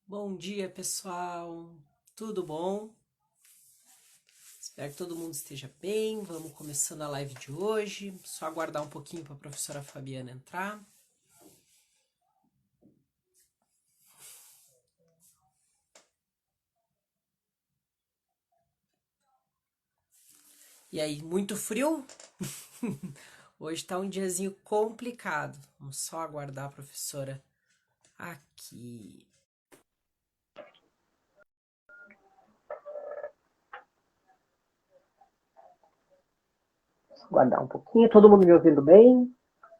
Bom dia, pessoal. Tudo bom? Espero que todo mundo esteja bem. Vamos começando a live de hoje. Só aguardar um pouquinho para a professora Fabiana entrar. E aí, muito frio? Hoje está um diazinho complicado. Vamos só aguardar a professora aqui. Guardar um pouquinho, todo mundo me ouvindo bem?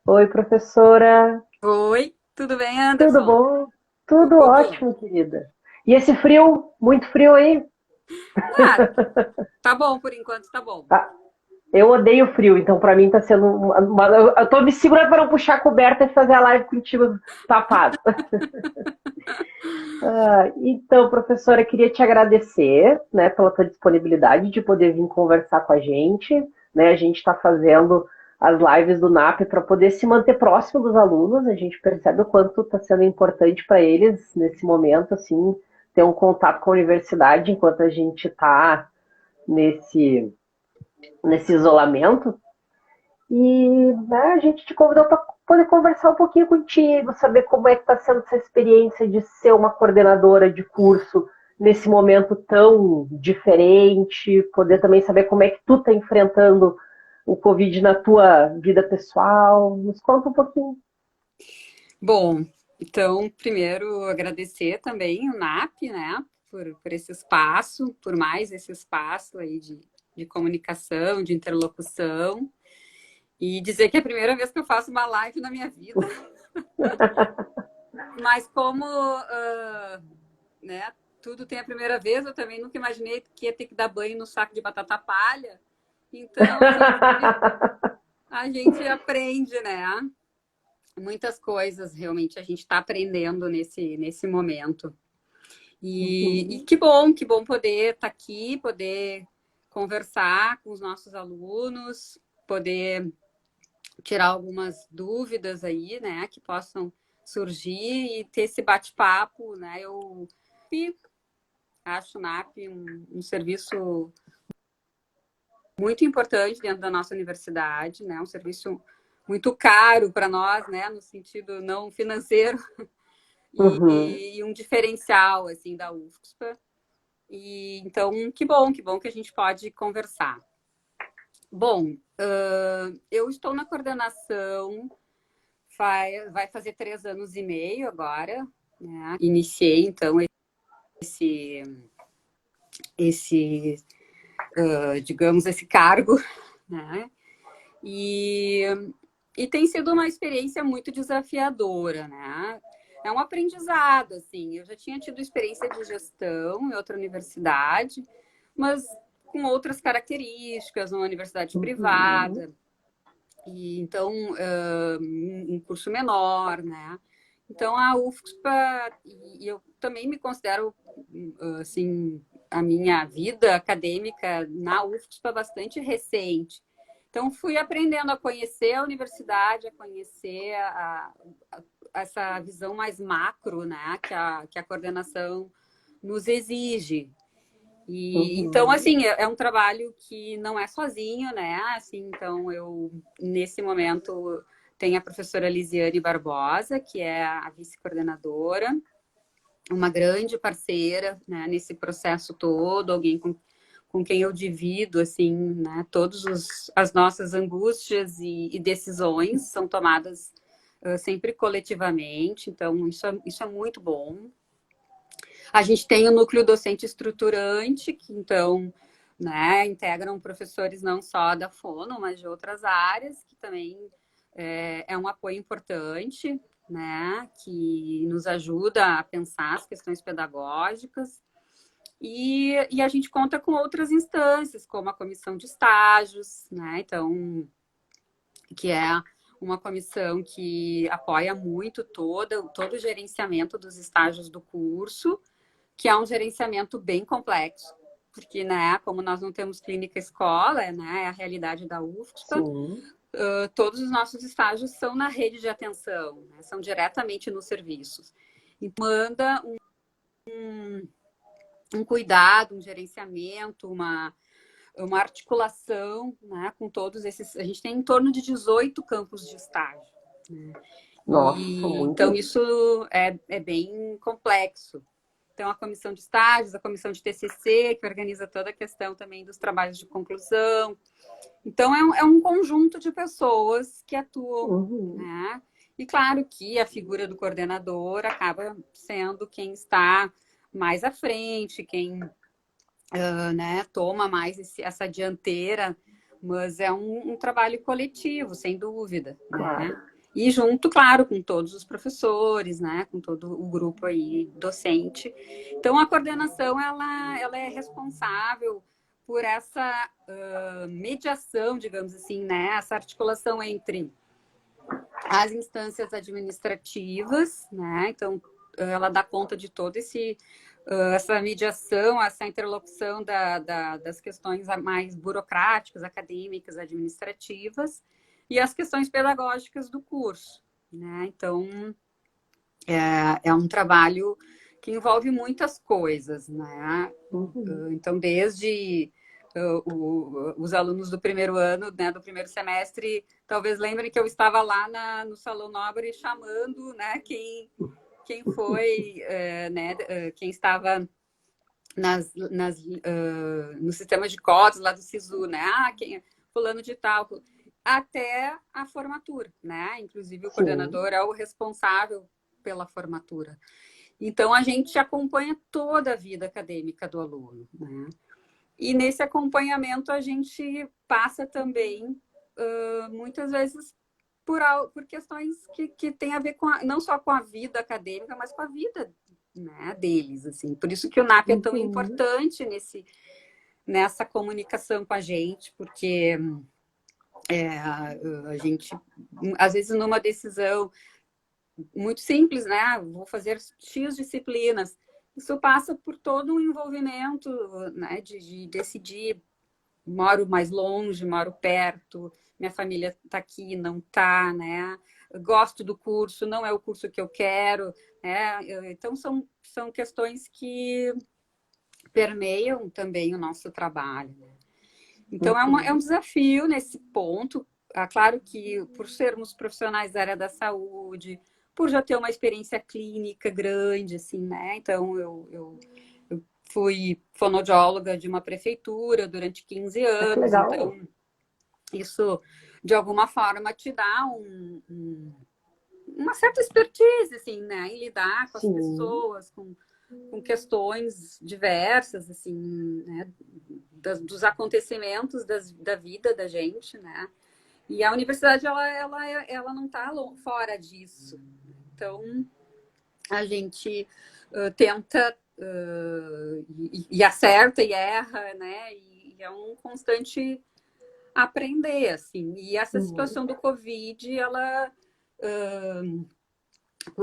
Oi, professora. Oi, tudo bem, Tudo Anderson? bom? Tudo Tudo. ótimo, querida. E esse frio? Muito frio aí? Ah, tá bom, por enquanto tá bom. Ah, eu odeio frio, então pra mim tá sendo eu tô me segurando para não puxar a coberta e fazer a live contigo tapado. Então, professora, queria te agradecer, né, pela tua disponibilidade de poder vir conversar com a gente, né? A gente está fazendo as lives do NAP para poder se manter próximo dos alunos. A gente percebe o quanto está sendo importante para eles nesse momento, assim, ter um contato com a universidade enquanto a gente está nesse isolamento. E né, a gente te convidou para poder conversar um pouquinho contigo, saber como é que está sendo essa experiência de ser uma coordenadora de curso nesse momento tão diferente, poder também saber como é que tu está enfrentando o Covid na tua vida pessoal. Nos conta um pouquinho. Bom, então, primeiro agradecer também o NAP, né, por esse espaço, por mais esse espaço aí de comunicação, de interlocução, e dizer que é a primeira vez que eu faço uma live na minha vida, mas como, né, tudo tem a primeira vez, eu também nunca imaginei que ia ter que dar banho no saco de batata palha, então a gente aprende, né? Muitas coisas realmente a gente está aprendendo nesse momento. E Uhum. que bom poder estar aqui, poder conversar com os nossos alunos, poder tirar algumas dúvidas aí, né, que possam surgir e ter esse bate-papo, né? Eu acho o NAP um serviço muito importante dentro da nossa universidade, né? Um serviço muito caro para nós, né, no sentido não financeiro, Uhum. e um diferencial assim da UFSPA. E então, que bom que a gente pode conversar. Bom, eu estou na coordenação, vai fazer 3 anos e meio agora, né? Iniciei então esse digamos esse cargo, né? E, e tem sido uma experiência muito desafiadora, né? É um aprendizado, assim. Eu já tinha tido experiência de gestão em outra universidade, mas com outras características, numa universidade Uhum. privada, e então um curso menor, né? Então a UFSPA, e eu também me considero assim a minha vida acadêmica na UFSPA bastante recente. Então fui aprendendo a conhecer a universidade, a conhecer essa visão mais macro, né, que a coordenação nos exige. E então, Uhum. assim, é um trabalho que não é sozinho, né? Assim, então eu nesse momento tenho a professora Lisiane Barbosa, que é a vice-coordenadora, uma grande parceira, né, nesse processo todo, alguém com quem eu divido assim, né, as nossas angústias e decisões são tomadas sempre coletivamente, então isso é muito bom. A gente tem o núcleo docente estruturante, que então, né, integram professores não só da Fono, mas de outras áreas, que também é um apoio importante, né, que nos ajuda a pensar as questões pedagógicas. E a gente conta com outras instâncias, como a comissão de estágios, né, então, que é uma comissão que apoia muito todo o gerenciamento dos estágios do curso, que é um gerenciamento bem complexo, porque, né, como nós não temos clínica escola, né, é a realidade da UFSPA, Sim. todos os nossos estágios são na rede de atenção, né, são diretamente nos serviços. E manda um cuidado, um gerenciamento, uma articulação, né, com todos esses. A gente tem em torno de 18 campos de estágio, né? Nossa, Então, muito. isso é bem complexo. Então, a comissão de estágios, a comissão de TCC, que organiza toda a questão também dos trabalhos de conclusão. Então, é um conjunto de pessoas que atuam, né? E claro que a figura do coordenador acaba sendo quem está mais à frente, quem né, toma mais essa dianteira, mas é um trabalho coletivo, sem dúvida, Claro. né? E junto, claro, com todos os professores, né, com todo o grupo aí docente. Então, a coordenação, ela é responsável por essa mediação, digamos assim, né, essa articulação entre as instâncias administrativas, né? Então, ela dá conta de todo essa mediação, essa interlocução das questões mais burocráticas, acadêmicas, administrativas e as questões pedagógicas do curso, né? Então, é um trabalho que envolve muitas coisas, né? Então, desde os alunos do primeiro ano, né, do primeiro semestre, talvez lembrem que eu estava lá no Salão Nobre chamando, né, quem foi, né, quem estava no sistema de cotas lá do SISU, né, quem fulano de tal, até a formatura, né, inclusive o coordenador é o responsável pela formatura. Então, a gente acompanha toda a vida acadêmica do aluno, né? E nesse acompanhamento a gente passa também, muitas vezes, por questões que têm a ver não só com a vida acadêmica, mas com a vida, né, deles. Assim. Por isso que o NAP é tão importante nessa comunicação com a gente, porque a gente, às vezes, numa decisão muito simples, né? Vou fazer X disciplinas. Isso passa por todo um envolvimento, né? De decidir, moro mais longe, moro perto, minha família está aqui, não está, né? Gosto do curso, não é o curso que eu quero, né? Então, são questões que permeiam também o nosso trabalho, né? Então, é um desafio nesse ponto. Claro que, por sermos profissionais da área da saúde, por já ter uma experiência clínica grande, assim, né? Então, eu fui fonoaudióloga de uma prefeitura durante 15 anos. Que legal. Então, isso, de alguma forma, te dá uma certa expertise, assim, né? Em lidar com as pessoas, com questões diversas, assim, né? Dos acontecimentos da vida da gente, né? E a universidade, ela não está fora disso. Então, a gente tenta e acerta e erra, né? E é um constante aprender, assim. E essa situação do Covid, ela...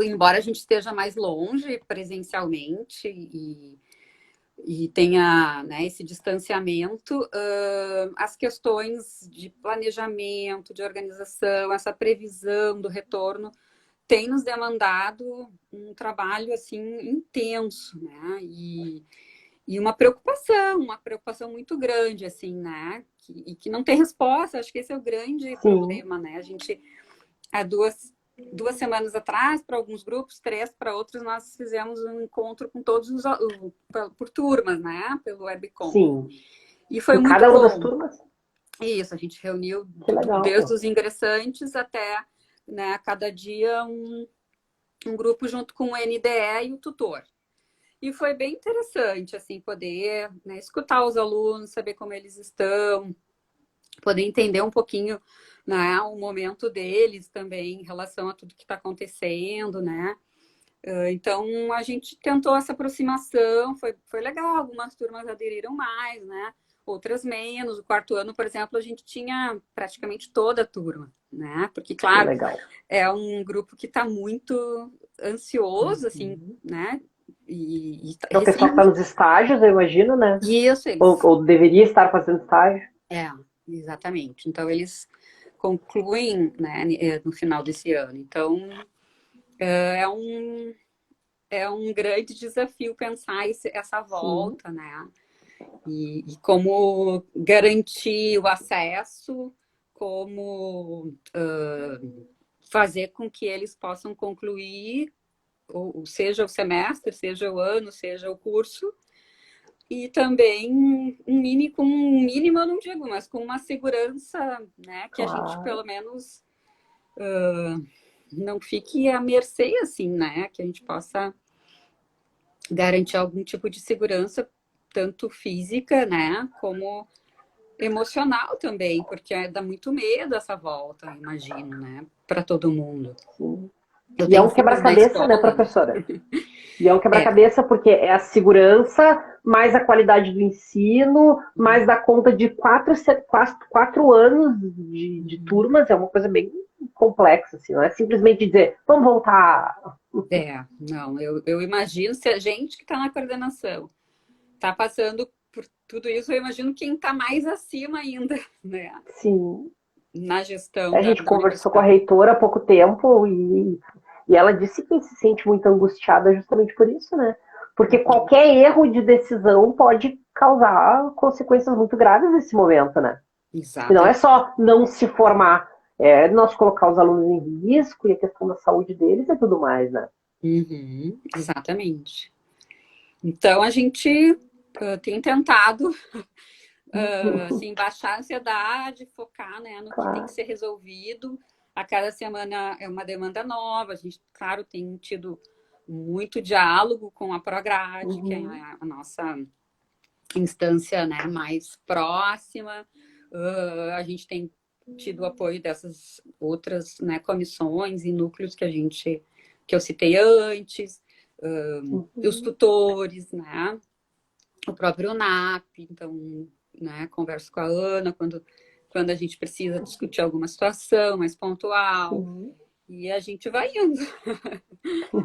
embora a gente esteja mais longe presencialmente e tenha, né, esse distanciamento, as questões de planejamento, de organização, essa previsão do retorno tem nos demandado um trabalho assim intenso, né? E uma preocupação muito grande, assim, né? Que não tem resposta. Acho que esse é o grande problema, né? A gente, há duas semanas atrás, para alguns grupos, 3 para outros, nós fizemos um encontro com todos por turmas, né? Pelo Webcom. Sim. E foi muito cada bom. uma das turmas? Isso, a gente reuniu legal, desde os ingressantes até, né, cada dia um grupo junto com o NDE e o tutor. E foi bem interessante, assim, poder, né, escutar os alunos, saber como eles estão, poder entender um pouquinho, né, o momento deles também em relação a tudo que está acontecendo, né? Então, a gente tentou essa aproximação, foi legal, algumas turmas aderiram mais, né? Outras menos. O 4º ano, por exemplo, a gente tinha praticamente toda a turma, né? Porque, claro, é um grupo que está muito ansioso, assim, né? O pessoal está nos estágios, eu imagino, né? Isso, ou deveria estar fazendo estágio. Exatamente. Então, eles concluem, né, no final desse ano. Então, é é um grande desafio pensar essa Sim, volta, né? E como garantir o acesso, como fazer com que eles possam concluir, ou seja o semestre, seja o ano, seja o curso, e também com um mínimo, eu não digo, mas com uma segurança, né, que a gente claro. pelo menos não fique à mercê, assim, né, que a gente possa garantir algum tipo de segurança, tanto física, né, como emocional também, porque dá muito medo essa volta, imagino, né, para todo mundo. Sim. Eu E é tenho um filhos na quebra-cabeça, né, escola, né? professora? E é um É, quebra-cabeça porque é a segurança, mais a qualidade do ensino, mais da conta de 4 anos de turmas, é uma coisa bem complexa, assim, não é simplesmente dizer, vamos voltar. não, eu imagino se a gente que está na coordenação está passando por tudo isso, eu imagino quem está mais acima ainda, né? Sim, Na gestão a gente da conversou com a universidade. reitora há pouco tempo e ela disse que se sente muito angustiada justamente por isso, né? Porque Uhum. qualquer erro de decisão pode causar consequências muito graves nesse momento, né? E não é Exatamente. só não se formar, é nós colocar os alunos em risco e a questão da saúde deles e tudo mais, né? Uhum. Exatamente. Então, a gente tem tentado assim, baixar a ansiedade, focar, né, no que tem que Claro. ser resolvido. A cada semana é uma demanda nova. A gente, claro, tem tido muito diálogo com a Prograde, que é Uhum. a nossa instância, né, mais próxima. A gente tem tido o apoio dessas outras, né, comissões e núcleos que eu citei antes, os Uhum. tutores, né, o próprio NAP. Então, né, converso com a Ana quando a gente precisa discutir alguma situação mais pontual. Sim. E a gente vai indo.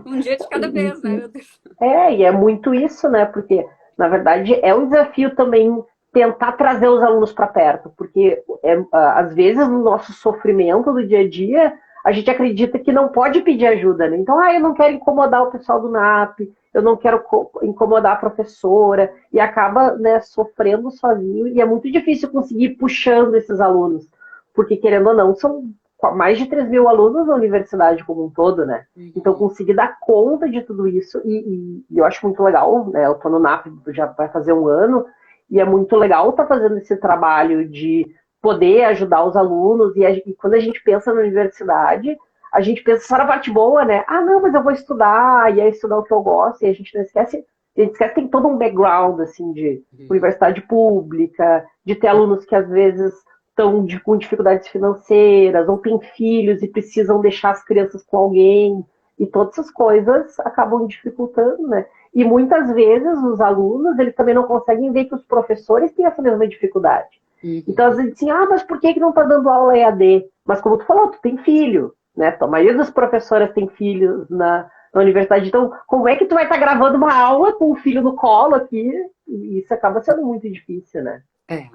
Um dia de cada E, vez, né, meu Deus? e é muito isso, né? Porque, na verdade, é um desafio também tentar trazer os alunos para perto, porque às vezes no nosso sofrimento do dia a dia, a gente acredita que não pode pedir ajuda, né? Então, eu não quero incomodar o pessoal do NAP, eu não quero incomodar a professora, e acaba, né, sofrendo sozinho, e é muito difícil conseguir ir puxando esses alunos, porque, querendo ou não, são mais de 3 mil alunos na universidade como um todo, né? Então, Uhum. conseguir dar conta de tudo isso, e eu acho muito legal, né? Eu tô no NAP já vai fazer um ano, e é muito legal estar fazendo esse trabalho de poder ajudar os alunos, e quando a gente pensa na universidade, a gente pensa só na parte boa, né? Ah, não, mas eu vou estudar, e é estudar o que eu gosto, e a gente esquece que tem todo um background, assim, de Uhum. universidade pública, de ter alunos que às vezes estão com dificuldades financeiras, ou têm filhos e precisam deixar as crianças com alguém, e todas essas coisas acabam dificultando, né? E muitas vezes os alunos, eles também não conseguem ver que os professores têm essa mesma dificuldade. Então, às Uhum. vezes, assim, mas por que não está dando aula EAD? Mas como tu falou, tu tem filho, né? A maioria das professoras tem filhos na universidade. Então, como é que tu vai estar gravando uma aula com o filho no colo aqui? E isso acaba sendo muito difícil, né? É,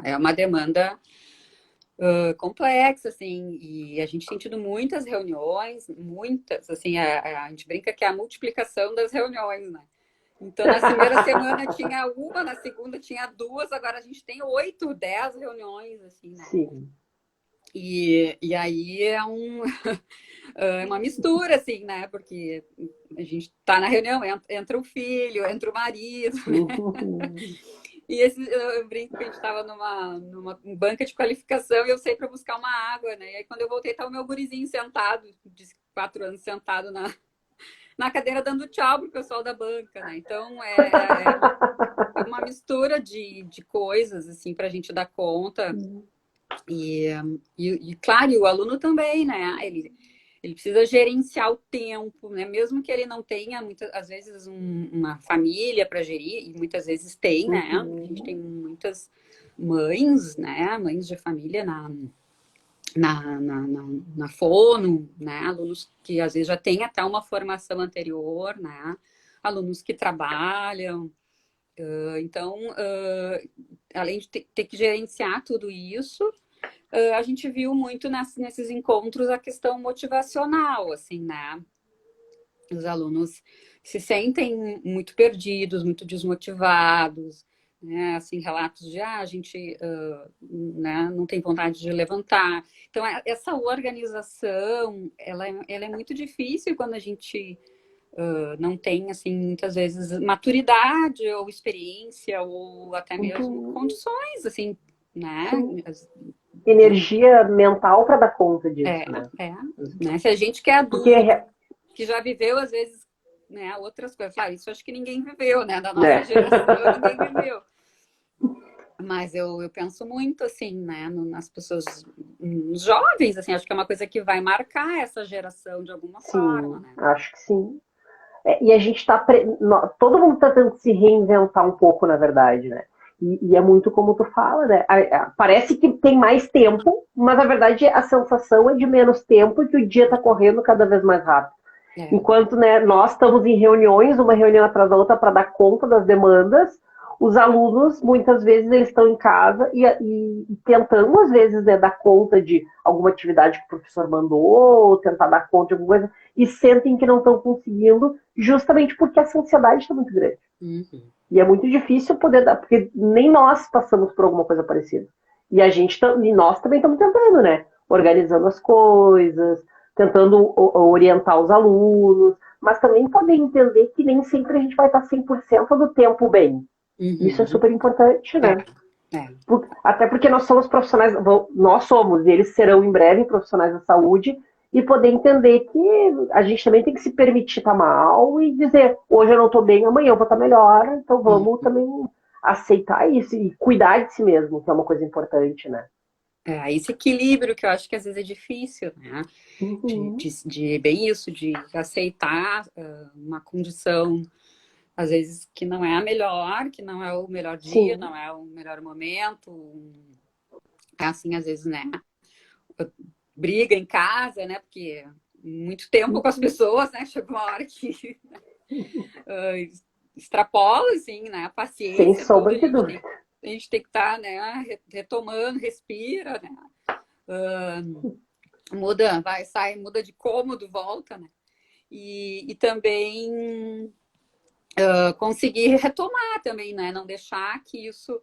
é uma demanda complexa, assim, e a gente tem tido muitas reuniões, muitas, assim, a gente brinca que é a multiplicação das reuniões, né? Então, na primeira semana tinha uma, na segunda tinha duas, agora a gente tem 8, 10 reuniões, assim, né? Sim. E aí é uma mistura, assim, né? Porque a gente tá na reunião, entra o filho, entra o marido, Uhum. e eu brinco que a gente estava numa banca de qualificação e eu saí para buscar uma água, né? E aí quando eu voltei, tá o meu gurizinho sentado, de 4 anos, sentado na cadeira dando tchau pro pessoal da banca, né? Então é uma mistura de coisas, assim, para a gente dar conta. E, claro, e o aluno também, né? Ele precisa gerenciar o tempo, né? Mesmo que ele não tenha, muitas, às vezes, uma família para gerir, e muitas vezes tem, né? A gente tem Uhum. muitas mães, né? Mães de família na fono, né? Alunos que às vezes já têm até uma formação anterior, né? Alunos que trabalham. Então, além de ter que gerenciar tudo isso, a gente viu muito nesses encontros a questão motivacional, assim, né? os alunos se sentem muito perdidos, muito desmotivados, né? Assim, relatos de a gente né, não tem vontade de levantar. Então, essa organização, ela é muito difícil quando a gente não tem, assim, muitas vezes maturidade ou experiência ou até mesmo Uhum. condições, assim, né? Sim. Energia mental para dar conta disso, É, né? né? Se a gente que é Porque, adulto, que já viveu, às vezes, né, outras coisas. Claro, isso acho que ninguém viveu, né? Da nossa né? geração, ninguém viveu. Mas eu penso muito, assim, né, nas pessoas, nos jovens, assim, acho que é uma coisa que vai marcar essa geração de alguma forma, Sim, né? acho que sim. E a gente está. Todo mundo está tentando se reinventar um pouco, na verdade, né? E é muito como tu fala, né? Parece que tem mais tempo, mas na verdade a sensação é de menos tempo e que o dia está correndo cada vez mais rápido. É. Enquanto, né, nós estamos em reuniões, uma reunião atrás da outra para dar conta das demandas, os alunos, muitas vezes, eles estão em casa e tentando, às vezes, né, dar conta de alguma atividade que o professor mandou, ou tentar dar conta de alguma coisa, e sentem que não estão conseguindo, justamente porque essa ansiedade está muito grande. Uhum. E é muito difícil poder dar, porque nem nós passamos por alguma coisa parecida. E e nós também estamos tentando, né? Organizando as coisas, tentando orientar os alunos, mas também poder entender que nem sempre a gente vai estar 100% do tempo bem. Isso é Uhum. super importante, É, né? é. Até porque nós somos profissionais, nós somos, e eles serão em breve profissionais da saúde, e poder entender que a gente também tem que se permitir estar mal e dizer, hoje eu não estou bem, amanhã eu vou estar melhor, então vamos Uhum. também aceitar isso e cuidar de si mesmo, que é uma coisa importante, né? É, esse equilíbrio que eu acho que às vezes é difícil, né? Uhum. De bem isso, de aceitar uma condição, às vezes, que não é a melhor, que não é o melhor dia, Sim. não é o melhor momento. É assim, às vezes, né? Briga em casa, né? Porque muito tempo com as Uhum. pessoas, né? Chega uma hora que extrapola, assim, né? A Sem paciência, tudo, sombra de dúvida. a gente tem que estar, né? Retomando, respira, né? Muda, vai, sai, muda de cômodo, volta, né? E também conseguir retomar também, né? Não deixar que isso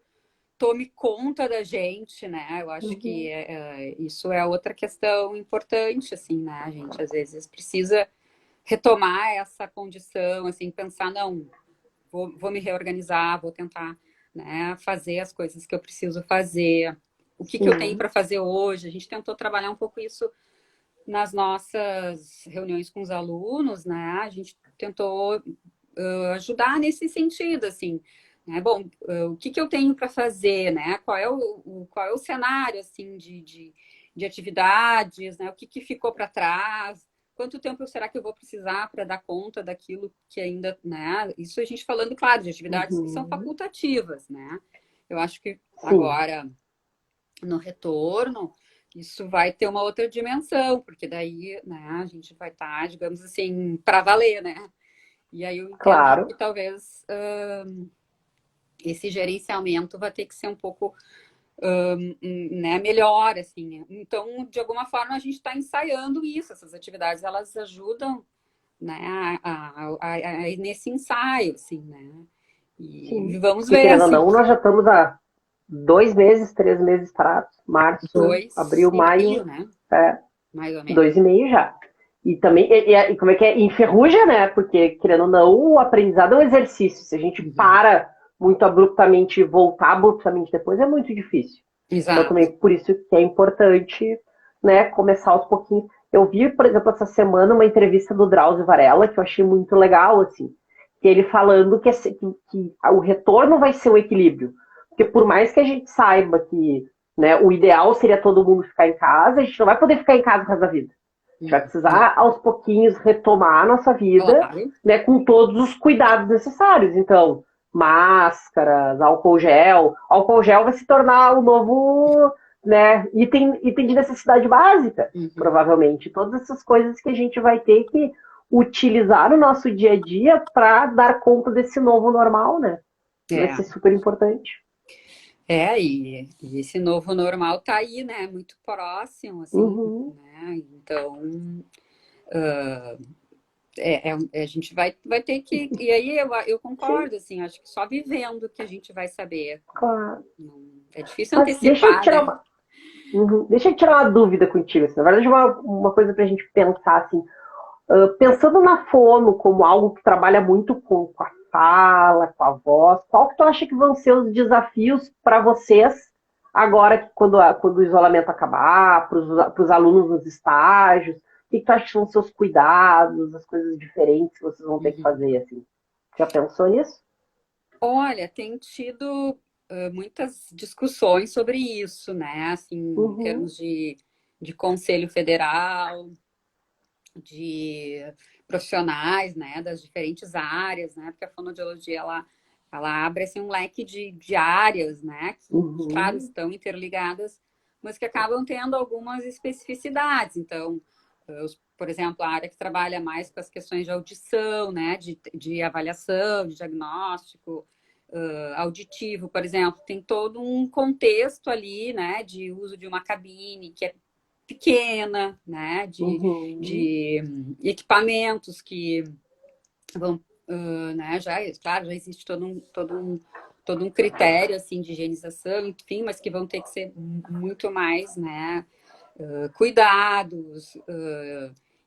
tome conta da gente, né? Eu acho que Uhum. isso é outra questão importante, assim, né? A gente às vezes precisa retomar essa condição, assim, pensar, não, vou me reorganizar, vou tentar, né, fazer as coisas que eu preciso fazer. O que eu tenho Sim. para fazer hoje? A gente tentou trabalhar um pouco isso nas nossas reuniões com os alunos, né? A gente tentou ajudar nesse sentido, assim, né? Bom, o que eu tenho para fazer, né? Qual é o cenário, assim, de atividades, né? O que ficou para trás? Quanto tempo será que eu vou precisar para dar conta daquilo que ainda, né? Isso a gente falando, claro, de atividades que são Uhum. facultativas, né? Eu acho que Sim. agora, no retorno, isso vai ter uma outra dimensão, porque daí, né, a gente vai estar, digamos assim, para valer, né? E aí eu entendo que Claro. talvez esse gerenciamento vai ter que ser um pouco né, melhor, assim. Então, de alguma forma, a gente está ensaiando isso. Essas atividades, elas ajudam, né, nesse ensaio, assim, né? Sim. E vamos Porque, ver, querendo ou assim, não, nós já estamos há 2 meses, 3 meses parados. Março, dois abril, e maio, meio, né? é, Mais ou menos. 2 e meio já. E também, e como é que é? Enferruja, né? Porque, querendo ou não, o aprendizado é um exercício. Se a gente Uhum. para muito abruptamente e voltar abruptamente depois, é muito difícil. Então, Exato. também por isso que é importante, né, começar aos pouquinhos. Eu vi, por exemplo, essa semana uma entrevista do Drauzio Varela, que eu achei muito legal, assim, que ele falando que o retorno vai ser um equilíbrio. Porque por mais que a gente saiba que, né, o ideal seria todo mundo ficar em casa, a gente não vai poder ficar em casa o resto da vida. A gente vai Não, precisar, aos pouquinhos, retomar a nossa vida, claro. né, com todos os cuidados necessários. Então, máscaras, álcool gel. Álcool gel vai se tornar o novo, né, item de necessidade básica, Uhum. provavelmente. Todas essas coisas que a gente vai ter que utilizar no nosso dia a dia para dar conta desse novo normal, né? Vai É. ser super importante. E esse novo normal tá aí, né? Muito próximo, assim, Uhum. né? Então, a gente vai ter que... E aí eu concordo, assim, acho que só vivendo que a gente vai saber. Claro. É difícil Mas deixa eu antecipar, tirar né? uma, deixa eu tirar uma dúvida contigo. Assim. Na verdade, uma coisa para a gente pensar assim. Pensando na fono como algo que trabalha muito com a fala, com a voz, qual que tu acha que vão ser os desafios para vocês agora, quando o isolamento acabar, para os alunos nos estágios? O que tu acha que são os seus cuidados, as coisas diferentes que vocês vão ter que Uhum. fazer? Assim? Já pensou nisso? Olha, tem tido muitas discussões sobre isso, né? Assim, em Uhum, termos de Conselho Federal, de profissionais, né, das diferentes áreas, né? Porque a fonoaudiologia, ela abre, assim, um leque de áreas, né? Que, claro, uhum, estão interligadas, mas que acabam tendo algumas especificidades. Então, por exemplo, a área que trabalha mais com as questões de audição, né? De avaliação, de diagnóstico, auditivo, por exemplo, tem todo um contexto ali, né? De uso de uma cabine que é pequena, né? uhum, De equipamentos que vão, né? Claro, já existe todo um critério assim de higienização, enfim, mas que vão ter que ser muito mais, né? Cuidados,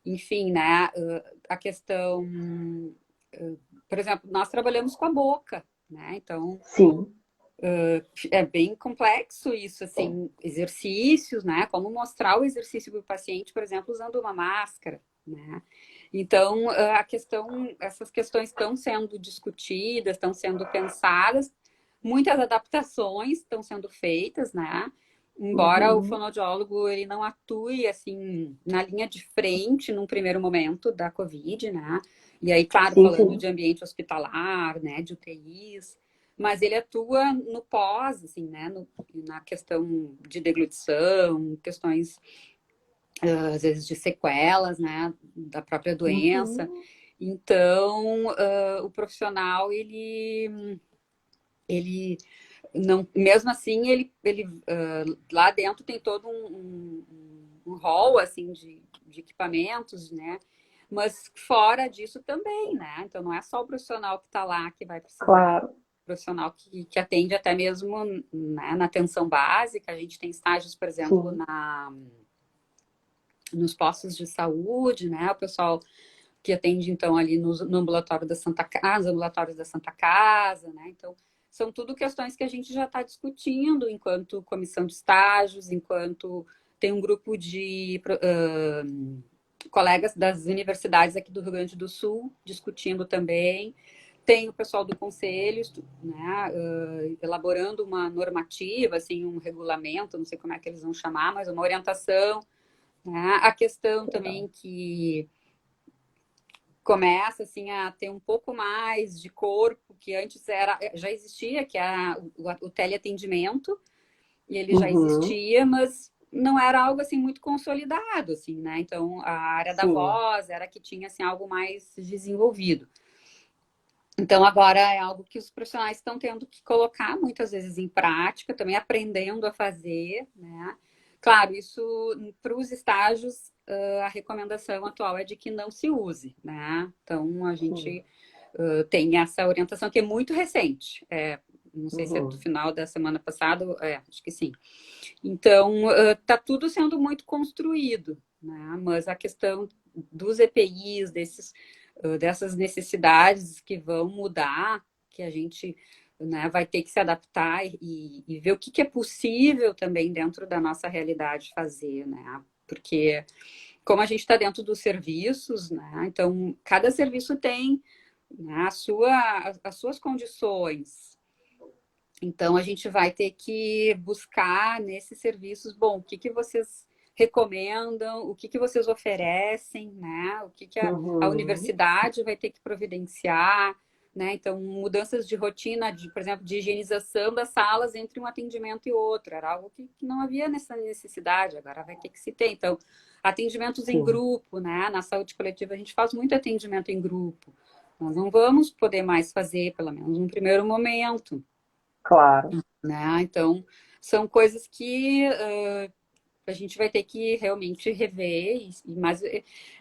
enfim, né? A questão, por exemplo, nós trabalhamos com a boca, né? Então sim, é bem complexo isso, assim, exercícios, né? Como mostrar o exercício para o paciente, por exemplo, usando uma máscara, né? Então, essas questões estão sendo discutidas, estão sendo pensadas, muitas adaptações estão sendo feitas, né? Embora o uhum, fonoaudiólogo ele não atue assim na linha de frente num primeiro momento da Covid, né? E aí, claro, sim, falando sim, de ambiente hospitalar, né, de UTIs, mas ele atua no pós, assim, né, na questão de deglutição, questões às vezes de sequelas, né, da própria doença. uhum, Então, o profissional ele não, mesmo assim, ele lá dentro tem todo um hall assim de equipamentos, né? Mas fora disso também, né? Então não é só o profissional que está lá que vai precisar. claro, Profissional que atende até mesmo, né, na atenção básica. A gente tem estágios, por exemplo, sim, nos postos de saúde, né? O pessoal que atende, então, ali no ambulatório da Santa Casa, ambulatórios da Santa Casa, né? Então, são tudo questões que a gente já está discutindo enquanto comissão de estágios, enquanto tem um grupo de colegas das universidades aqui do Rio Grande do Sul discutindo também. Tem o pessoal do conselho, né, elaborando uma normativa, assim, um regulamento, não sei como é que eles vão chamar, mas uma orientação. Né? A questão também que começa assim a ter um pouco mais de corpo, que antes já existia, que é o teleatendimento, e ele já uhum, existia, mas não era algo assim muito consolidado, assim, né? Então a área da sim, voz era que tinha assim algo mais desenvolvido. Então agora é algo que os profissionais estão tendo que colocar muitas vezes em prática, também aprendendo a fazer, né? Claro, isso para os estágios a recomendação atual é de que não se use, né? Então a sim, gente tem essa orientação que é muito recente. Não sei se é do uhum, final da semana passada, acho que sim. Então, está tudo sendo muito construído, né? Mas a questão dos EPIs, dessas necessidades que vão mudar, que a gente, né, vai ter que se adaptar e ver o que é possível também dentro da nossa realidade fazer, né? Porque como a gente está dentro dos serviços, né? Então, cada serviço tem, né, as suas condições. Então, a gente vai ter que buscar nesses serviços, bom, o que vocês recomendam, o que vocês oferecem, né? O que a uhum, universidade vai ter que providenciar, né? Então, mudanças de rotina, por exemplo, de higienização das salas entre um atendimento e outro, era algo que não havia nessa necessidade, agora vai ter que se ter. Então, atendimentos em sim, grupo, né? Na saúde coletiva, a gente faz muito atendimento em grupo. Nós não vamos poder mais fazer, pelo menos no primeiro momento, claro, né? Então, são coisas que a gente vai ter que realmente rever, mas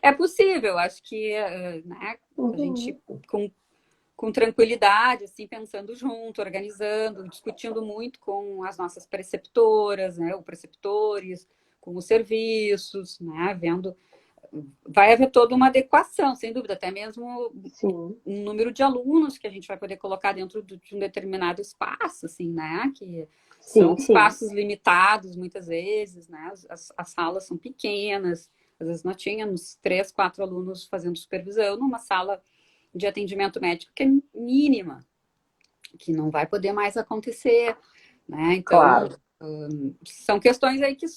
é possível, acho que né, a gente com tranquilidade, assim, pensando junto, organizando, discutindo muito com as nossas preceptoras, né, ou preceptores, com os serviços, né, vendo, vai haver toda uma adequação, sem dúvida, até mesmo Sim. um número de alunos que a gente vai poder colocar dentro de um determinado espaço, assim, né, que são Sim, sim. espaços limitados, muitas vezes, né, as salas são pequenas, às vezes nós tínhamos 3, 4 alunos fazendo supervisão numa sala de atendimento médico que é mínima, que não vai poder mais acontecer, né? Então, Claro. são questões aí que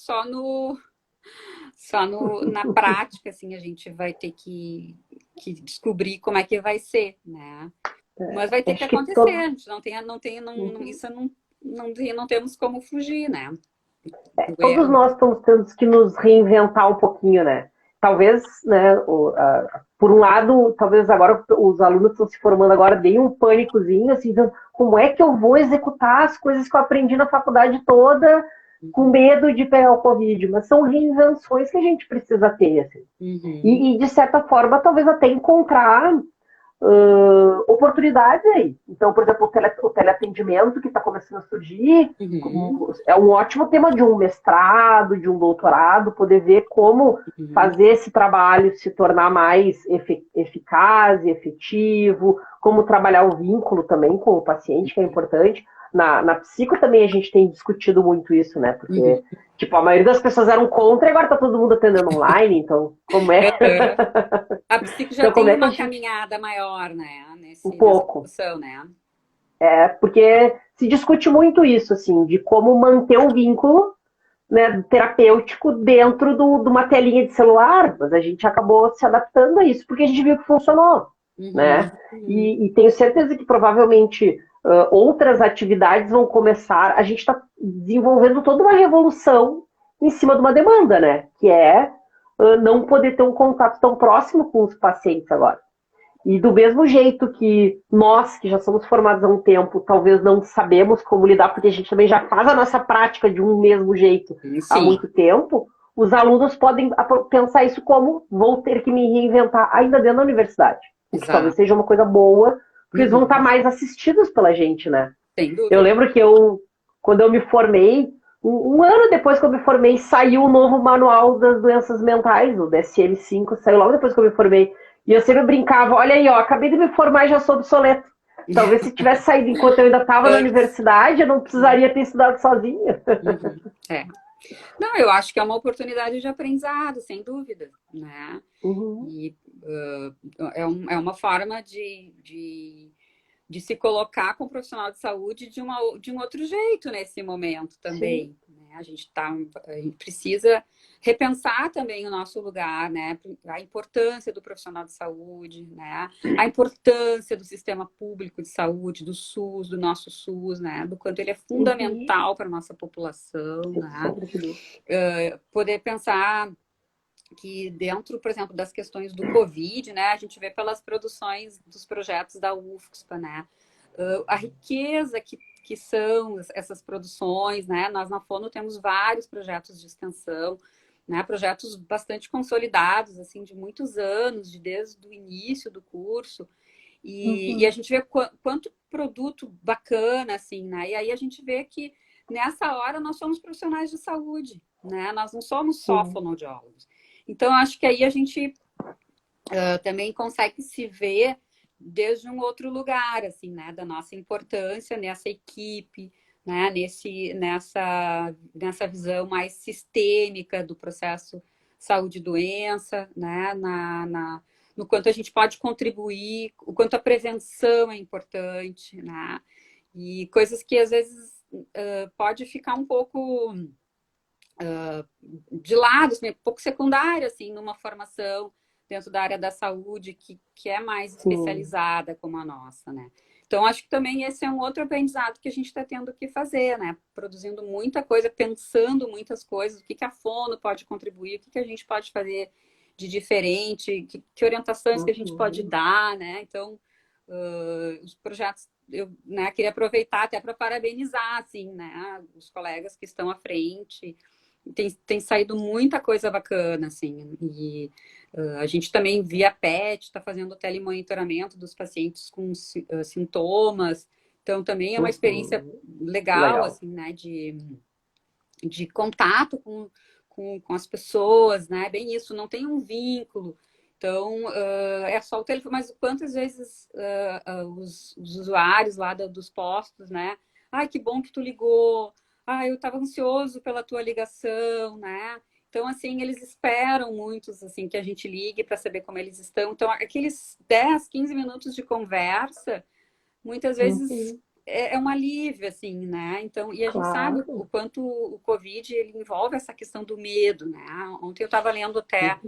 na prática, assim, a gente vai ter que descobrir como é que vai ser, né? Mas vai ter que Acho que acontecer, todo, a gente isso não temos como fugir, né? Do todos erro. nós estamos tendo que nos reinventar um pouquinho, né? Talvez, né, por um lado, talvez agora os alunos estão se formando agora, deem um pânicozinho, assim, então, como é que eu vou executar as coisas que eu aprendi na faculdade toda com medo de pegar o Covid? Mas são reinvenções que a gente precisa ter, assim. Uhum, E de certa forma, talvez até encontrar oportunidades aí. Então, por exemplo, o teleatendimento que está começando a surgir uhum, é um ótimo tema de um mestrado, de um doutorado, poder ver como uhum, fazer esse trabalho se tornar mais eficaz e efetivo, como trabalhar o vínculo também com o paciente, que é importante. Na psico também a gente tem discutido muito isso, né? uhum. Porque, tipo, a maioria das pessoas eram contra e agora tá todo mundo atendendo online, então como é? Uhum. A psico já Então como tem é que a uma gente... caminhada maior, né? Um Nessa pouco. discussão, né? Porque se discute muito isso, assim, de como manter o vínculo, né, terapêutico dentro de uma telinha de celular, mas a gente acabou se adaptando a isso, porque a gente viu que funcionou, Uhum, né? uhum, E tenho certeza que provavelmente outras atividades vão começar. A gente está desenvolvendo toda uma revolução em cima de uma demanda, né? Que é não poder ter um contato tão próximo com os pacientes agora. E do mesmo jeito que nós, que já somos formados há um tempo, talvez não sabemos como lidar, porque a gente também já faz a nossa prática de um mesmo jeito há sim, muito tempo, os alunos podem pensar isso como vou ter que me reinventar ainda dentro da universidade. O que talvez exato. seja uma coisa boa, porque eles vão estar Uhum, mais assistidos pela gente, né? sem Eu dúvida. lembro que quando eu me formei, um ano depois que eu me formei, saiu o novo manual das doenças mentais, o DSM-5, saiu logo depois que eu me formei. E eu sempre brincava, olha aí, ó, acabei de me formar e já sou obsoleto. Talvez se tivesse saído enquanto eu ainda estava na Antes. universidade, eu não precisaria ter estudado sozinha. Uhum, é. Não, eu acho que é uma oportunidade de aprendizado, sem dúvida, né? Uhum. E é uma forma de se colocar com o profissional de saúde de um outro jeito nesse momento Sim. também. Né? A gente precisa repensar também o nosso lugar, né? A importância do profissional de saúde, né? A importância do sistema público de saúde, do SUS, do nosso SUS, né? Do quanto ele é Uhum. fundamental para a nossa população, Sem né? sombra de dúvida. Poder pensar que dentro, por exemplo, das questões do Covid, né, a gente vê pelas produções dos projetos da UFSPA, né, a riqueza que são essas produções, né, nós na Fono temos vários projetos de extensão, né, projetos bastante consolidados, assim, de muitos anos, desde o início do curso, e a Uhum. gente vê quanto produto bacana, assim, né, e aí a gente vê que nessa hora nós somos profissionais de saúde, né, nós não somos só Sim. fonoaudiólogos. Então, acho que aí a gente também consegue se ver desde um outro lugar, assim, né? Da nossa importância nessa equipe, né? Nessa visão mais sistêmica do processo saúde e doença, né? No quanto a gente pode contribuir, o quanto a prevenção é importante, né? E coisas que às vezes pode ficar um pouco de lado, assim, um pouco secundária, assim, numa formação dentro da área da saúde que é mais Sim. especializada como a nossa, né? Então, acho que também esse é um outro aprendizado que a gente está tendo que fazer, né? Produzindo muita coisa, pensando muitas coisas, o que a Fono pode contribuir, o que a gente pode fazer de diferente, que orientações que a gente pode Uhum. dar, né? Então, os projetos, eu queria aproveitar até para parabenizar, assim, né? Os colegas que estão à frente, tem saído muita coisa bacana, assim, e a gente também, via PET, está fazendo telemonitoramento dos pacientes com sintomas, então também é uma experiência legal, Legal. assim, né, de contato com as pessoas, né, bem isso, não tem um vínculo, então é só o telefone, mas quantas vezes os usuários lá dos postos, né, ai, que bom que tu ligou, eu estava ansioso pela tua ligação, né, então, assim, eles esperam muitos, assim, que a gente ligue para saber como eles estão. Então, aqueles 10, 15 minutos de conversa, muitas vezes é um alívio, assim, né? Então, e a gente sabe o Claro. quanto o Covid, ele envolve essa questão do medo, né? Ontem eu estava lendo até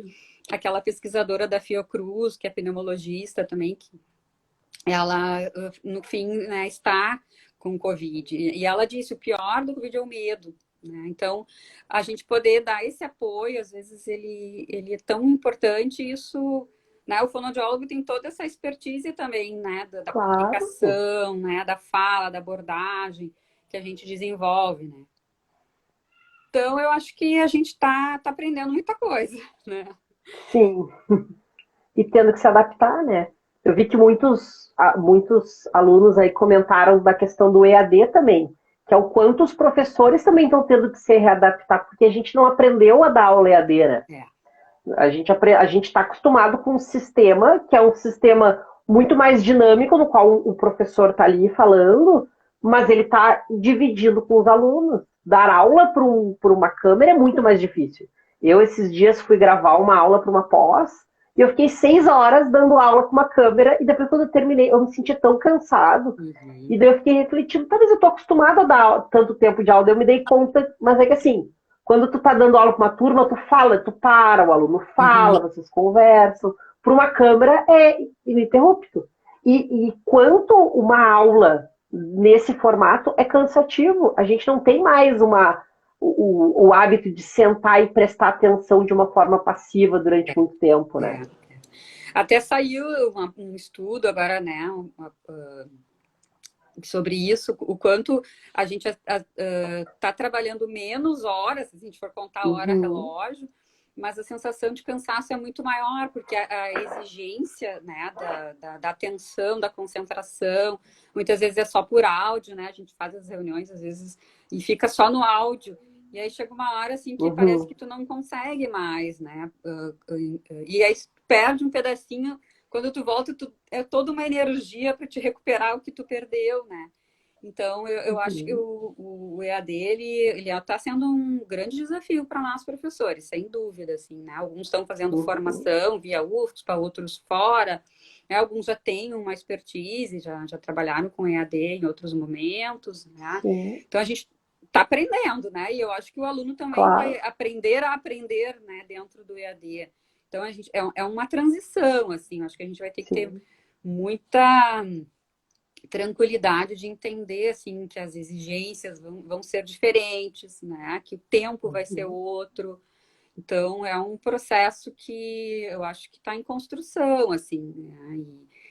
aquela pesquisadora da Fiocruz, que é pneumologista também, que ela, no fim, né, está com Covid. E ela disse, o pior do Covid é o medo. Né? Então, a gente poder dar esse apoio, às vezes ele é tão importante, isso, né? O fonoaudiólogo tem toda essa expertise também, né? Da Claro. comunicação, né? Da fala, da abordagem que a gente desenvolve, né? Então, eu acho que a gente está aprendendo muita coisa, né? Sim. E tendo que se adaptar, né? Eu vi que muitos alunos aí comentaram da questão do EAD também, que é o quanto os professores também estão tendo que se readaptar, porque a gente não aprendeu a dar aula EAD, né? A gente está acostumado com um sistema, que é um sistema muito mais dinâmico, no qual o professor está ali falando, mas ele está dividindo com os alunos. Dar aula por uma câmera é muito mais difícil. Eu, esses dias, fui gravar uma aula para uma pós, e eu fiquei 6 horas dando aula com uma câmera, e depois, quando eu terminei, eu me senti tão cansado. E daí eu fiquei refletindo, talvez eu estou acostumada a dar tanto tempo de aula, daí eu me dei conta, mas é que assim, quando tu tá dando aula para uma turma, tu fala, tu para, o aluno fala, vocês conversam. Para uma câmera é ininterrupto. E quanto uma aula nesse formato é cansativo, a gente não tem mais o hábito de sentar e prestar atenção de uma forma passiva durante muito tempo, né? Até saiu um estudo agora, né, sobre isso, o quanto a gente está trabalhando menos horas, se a gente for contar hora relógio, mas a sensação de cansaço é muito maior, porque a exigência, né, da atenção, da concentração, muitas vezes é só por áudio, né, a gente faz as reuniões às vezes e fica só no áudio, e aí chega uma hora assim que parece que tu não consegue mais, né, e aí perde um pedacinho. Quando tu volta, é toda uma energia para te recuperar o que tu perdeu, né? Então, eu acho que o EAD, ele está sendo um grande desafio para nós, professores, sem dúvida, assim, né? Alguns estão fazendo formação via UFSPA, outros fora, né? Alguns já têm uma expertise, já trabalharam com EAD em outros momentos, né? Então, a gente está aprendendo, né? E eu acho que o aluno também vai aprender a aprender, né? Dentro do EAD. Então, a gente, é uma transição, assim, acho que a gente vai ter que ter muita tranquilidade de entender, assim, que as exigências vão ser diferentes, né? Que o tempo vai ser outro. Então, é um processo que eu acho que está em construção, assim, né?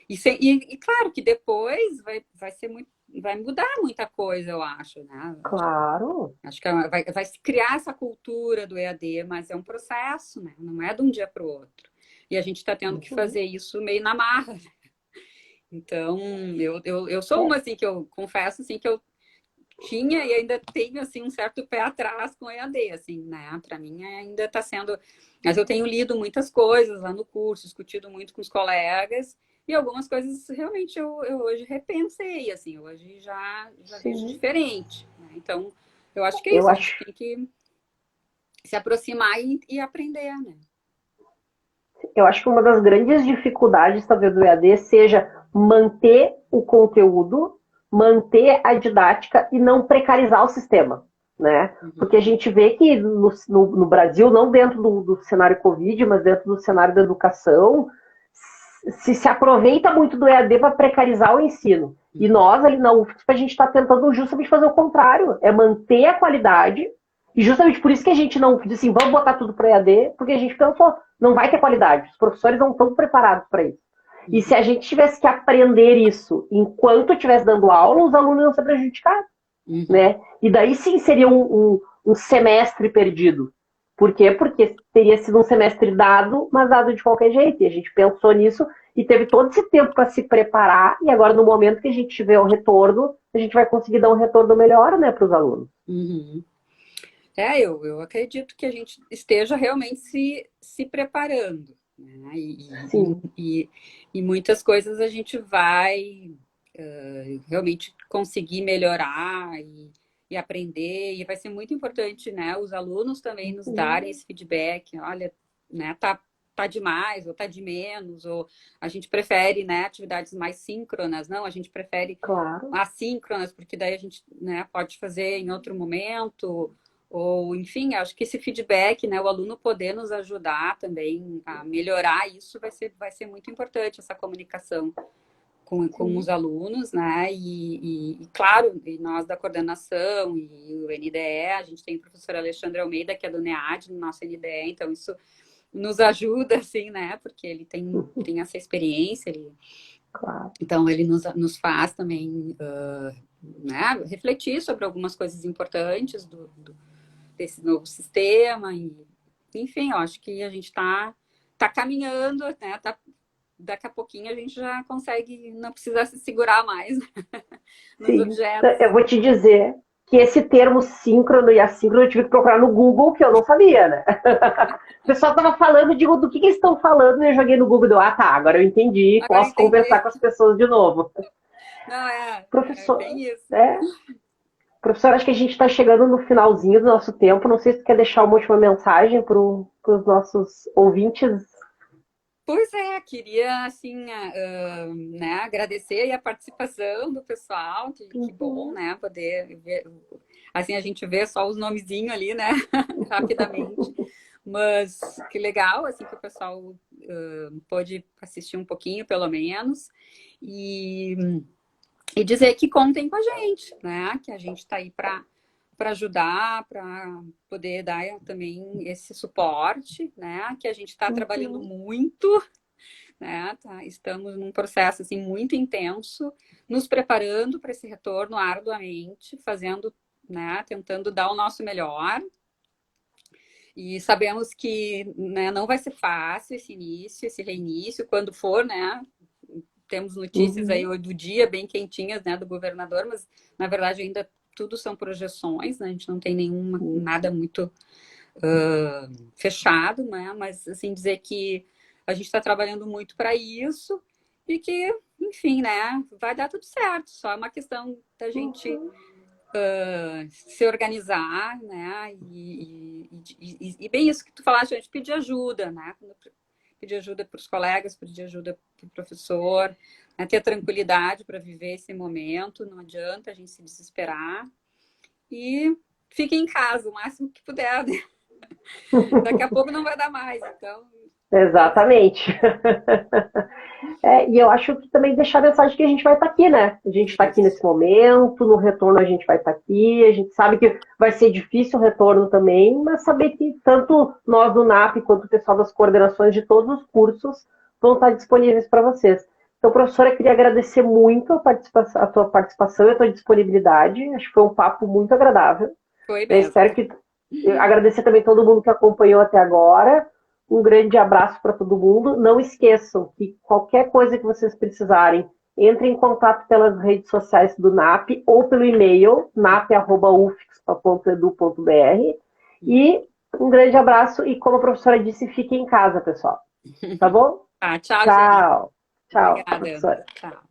E claro que depois vai ser muito, vai mudar muita coisa, eu acho, né? Claro. Acho que vai se criar essa cultura do EAD, mas é um processo, né? Não é de um dia para o outro. E a gente está tendo que fazer isso meio na marra. Né? Então, eu sou uma, assim, que eu confesso, assim, que eu tinha e ainda tenho, assim, um certo pé atrás com o EAD, assim, né? Para mim ainda está sendo... Mas eu tenho lido muitas coisas lá no curso, discutido muito com os colegas, e algumas coisas realmente eu hoje repensei, assim, hoje já vejo diferente. Né? Então, eu acho que é isso, a gente tem que se aproximar e aprender, né? Eu acho que uma das grandes dificuldades, talvez, do EAD seja manter o conteúdo, manter a didática e não precarizar o sistema, né? Porque a gente vê que no Brasil, não dentro do cenário Covid, mas dentro do cenário da educação, se aproveita muito do EAD para precarizar o ensino. E nós, ali na UFSP, a gente está tentando justamente fazer o contrário, é manter a qualidade. E justamente por isso que a gente não disse assim, vamos botar tudo para EAD, porque a gente pensou, não vai ter qualidade, os professores não estão preparados para isso. E se a gente tivesse que aprender isso enquanto estivesse dando aula, os alunos iam ser prejudicados. Né? E daí sim seria um um semestre perdido. Por quê? Porque teria sido um semestre dado, mas dado de qualquer jeito. E a gente pensou nisso e teve todo esse tempo para se preparar. E agora, no momento que a gente tiver o retorno, a gente vai conseguir dar um retorno melhor, né, para os alunos. Uhum. Eu acredito que a gente esteja realmente se preparando, né? Sim. E muitas coisas a gente vai realmente conseguir melhorar e aprender, e vai ser muito importante, né? Os alunos também nos darem esse feedback, olha, né, tá demais, ou tá de menos, ou a gente prefere, né, atividades mais síncronas, não, a gente prefere Claro. assíncronas, porque daí a gente, né, pode fazer em outro momento, ou enfim, acho que esse feedback, né, o aluno poder nos ajudar também a melhorar isso vai ser muito importante, essa comunicação com os alunos, né? Claro, e nós da coordenação e o NDE, a gente tem o professor Alexandre Almeida, que é do NEAD, no nosso NDE, então isso nos ajuda, assim, né? Porque ele tem essa experiência, Claro. então ele nos faz também né, refletir sobre algumas coisas importantes desse novo sistema, enfim, eu acho que a gente está caminhando, né? Daqui a pouquinho a gente já consegue não precisar se segurar mais nos Sim. objetos. Eu vou te dizer que esse termo síncrono e assíncrono eu tive que procurar no Google, que eu não sabia, né? O pessoal estava falando, digo, do que eles estão falando, e eu joguei no Google, tá, agora eu entendi, Agora posso entendi. conversar com as pessoas de novo. Não, Professor, bem isso. Professor, acho que a gente está chegando no finalzinho do nosso tempo, não sei se tu quer deixar uma última mensagem para os nossos ouvintes. Pois queria, assim, né, agradecer aí a participação do pessoal, que bom, né, poder ver, assim, a gente vê só os nomezinhos ali, né, rapidamente, mas que legal, assim, que o pessoal pôde assistir um pouquinho, pelo menos, e dizer que contem com a gente, né, que a gente está aí para ajudar, para poder dar também esse suporte, né? Que a gente está trabalhando muito, né? Estamos num processo assim muito intenso, nos preparando para esse retorno arduamente, fazendo, né? Tentando dar o nosso melhor. E sabemos que, né, não vai ser fácil esse início, esse reinício, quando for, né? Temos notícias aí do dia bem quentinhas, né, do governador, mas na verdade ainda tudo são projeções, né? A gente não tem nada muito fechado, né? Mas assim, dizer que a gente está trabalhando muito para isso e que, enfim, né? Vai dar tudo certo. Só é uma questão da gente se organizar, né? E bem isso que tu falaste, a gente pedir ajuda, né? Pedir ajuda para os colegas, pedir ajuda para o professor, né? Ter tranquilidade para viver esse momento, não adianta a gente se desesperar. E fique em casa o máximo que puder, né? Daqui a pouco não vai dar mais, então... Exatamente. E eu acho que também deixar a mensagem que a gente vai estar aqui, né? A gente está aqui nesse momento, no retorno a gente vai estar aqui, a gente sabe que vai ser difícil o retorno também, mas saber que tanto nós do NAP quanto o pessoal das coordenações de todos os cursos vão estar disponíveis para vocês. Então, professora, eu queria agradecer muito a tua participação e a tua disponibilidade. Acho que foi um papo muito agradável. Foi mesmo. Espero que... Agradecer também todo mundo que acompanhou até agora. Um grande abraço para todo mundo. Não esqueçam que qualquer coisa que vocês precisarem, entrem em contato pelas redes sociais do NAP ou pelo e-mail nap@ufspa.edu.br. E um grande abraço e, como a professora disse, fiquem em casa, pessoal. Tá bom? Tchau, Tchau. gente. Tchau, Obrigada. professora. Tchau.